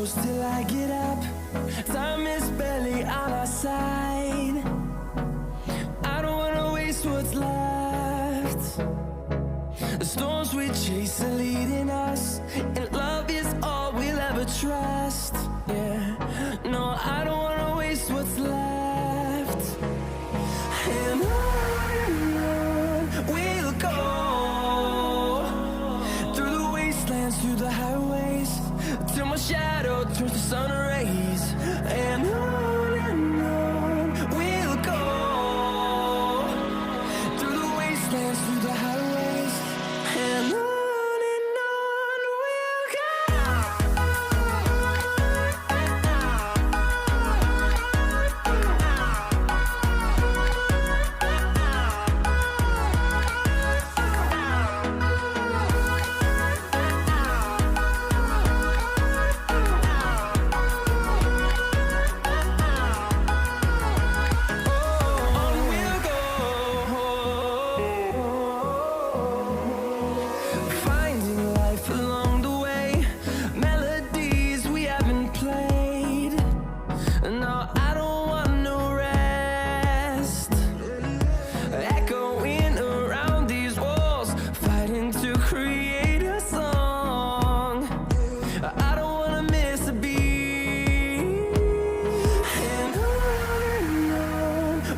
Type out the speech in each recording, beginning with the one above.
close till I get up. Time is barely on our side. I don't wanna waste what's left. The storms we chase are leading us, and love is all we'll ever trust. Yeah, no, I don't wanna waste what's left. And on we'll go, through the wastelands, through the highways, till my shadow turns to sun rays. And on we'll go, through the wastelands, through the highways, and on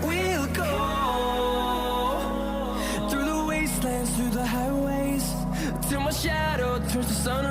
we'll go. Through the highways, till my shadow turns to sun